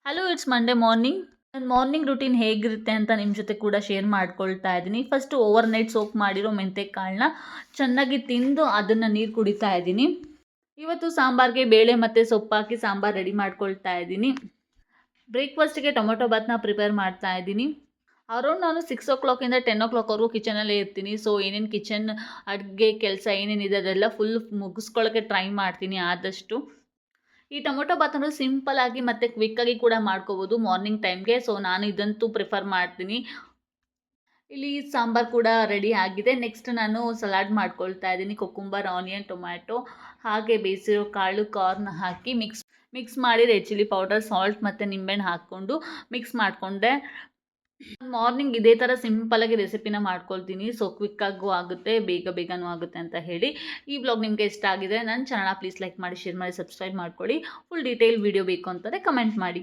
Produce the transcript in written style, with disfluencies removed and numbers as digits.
Hello, it's Monday morning. ನನ್ನ morning routine ಹೇಗಿರುತ್ತೆ ಅಂತ ನಿಮ್ಮ ಜೊತೆ ಕೂಡ ಶೇರ್ ಮಾಡ್ಕೊಳ್ತಾ ಇದ್ದೀನಿ. ಫಸ್ಟು ಓವರ್ ನೈಟ್ ಸೋಕ್ ಮಾಡಿರೋ ಮೆಂತೆಕಾಳನ್ನ ಚೆನ್ನಾಗಿ ತಿಂದು ಅದನ್ನು ನೀರು ಕುಡಿತಾ ಇದ್ದೀನಿ. ಇವತ್ತು ಸಾಂಬಾರಿಗೆ ಬೇಳೆ ಮತ್ತು ಸೊಪ್ಪಾಕಿ ಸಾಂಬಾರು ರೆಡಿ ಮಾಡ್ಕೊಳ್ತಾ ಇದ್ದೀನಿ. ಬ್ರೇಕ್ಫಾಸ್ಟಿಗೆ ಟೊಮೊಟೊ ಬಾತ್ನ ಪ್ರಿಪೇರ್ ಮಾಡ್ತಾ ಇದ್ದೀನಿ. ಅರೌಂಡ್ ನಾನು 6 o'clock ಟೆನ್ ಕಿಚನಲ್ಲೇ ಇರ್ತೀನಿ. ಸೊ ಏನೇನು ಕಿಚನ್ ಅಡುಗೆ ಕೆಲಸ ಏನೇನಿದೆ ಅದೆಲ್ಲ ಫುಲ್ ಮುಗಿಸ್ಕೊಳ್ಳೋಕ್ಕೆ ಟ್ರೈ ಮಾಡ್ತೀನಿ ಆದಷ್ಟು. ಈ ಟೊಮೊಟೊ ಬಾತನ್ನು ಸಿಂಪಲ್ಲಾಗಿ ಮತ್ತು ಕ್ವಿಕ್ಕಾಗಿ ಕೂಡ ಮಾಡ್ಕೋಬೋದು ಮಾರ್ನಿಂಗ್ ಟೈಮ್ಗೆ. ಸೊ ನಾನು ಇದಂತೂ ಪ್ರಿಫರ್ ಮಾಡ್ತೀನಿ. ಇಲ್ಲಿ ಸಾಂಬಾರು ಕೂಡ ರೆಡಿ ಆಗಿದೆ. ನೆಕ್ಸ್ಟ್ ನಾನು ಸಲಾಡ್ ಮಾಡ್ಕೊಳ್ತಾ ಇದ್ದೀನಿ. ಕುಕುಂಬರ್, ಆನಿಯನ್, ಟೊಮ್ಯಾಟೊ ಹಾಗೆ ಬೇಯಿಸಿರೋ ಕಾಳು, ಕಾರ್ನ್ ಹಾಕಿ ಮಿಕ್ಸ್ ಮಾಡಿ ರೆಡ್ ಚಿಲ್ಲಿ ಪೌಡರ್, ಸಾಲ್ಟ್ ಮತ್ತು ನಿಂಬೆಹಣ್ಣು ಹಾಕ್ಕೊಂಡು ಮಿಕ್ಸ್ ಮಾಡಿಕೊಂಡೆ. ಮಾರ್ನಿಂಗ್ ಇದೇ ಥರ ಸಿಂಪಲ್ಲಾಗಿ ರೆಸಿಪಿನ ಮಾಡ್ಕೊಳ್ತೀನಿ. ಸೊ ಕ್ವಿಕ್ಕಾಗೂ ಆಗುತ್ತೆ, ಬೇಗನೂ ಆಗುತ್ತೆ ಅಂತ ಹೇಳಿ. ಈ ವ್ಲಾಗ್ ನಿಮಗೆ ಇಷ್ಟ ಆಗಿದೆ ನನ್ನ ಚಾನಲ್ನ ಪ್ಲೀಸ್ ಲೈಕ್ ಮಾಡಿ, ಶೇರ್ ಮಾಡಿ, ಸಬ್ಸ್ಕ್ರೈಬ್ ಮಾಡ್ಕೊಳ್ಳಿ. ಫುಲ್ ಡೀಟೇಲ್ ವೀಡಿಯೋ ಬೇಕು ಅಂತಂದರೆ ಕಮೆಂಟ್ ಮಾಡಿ.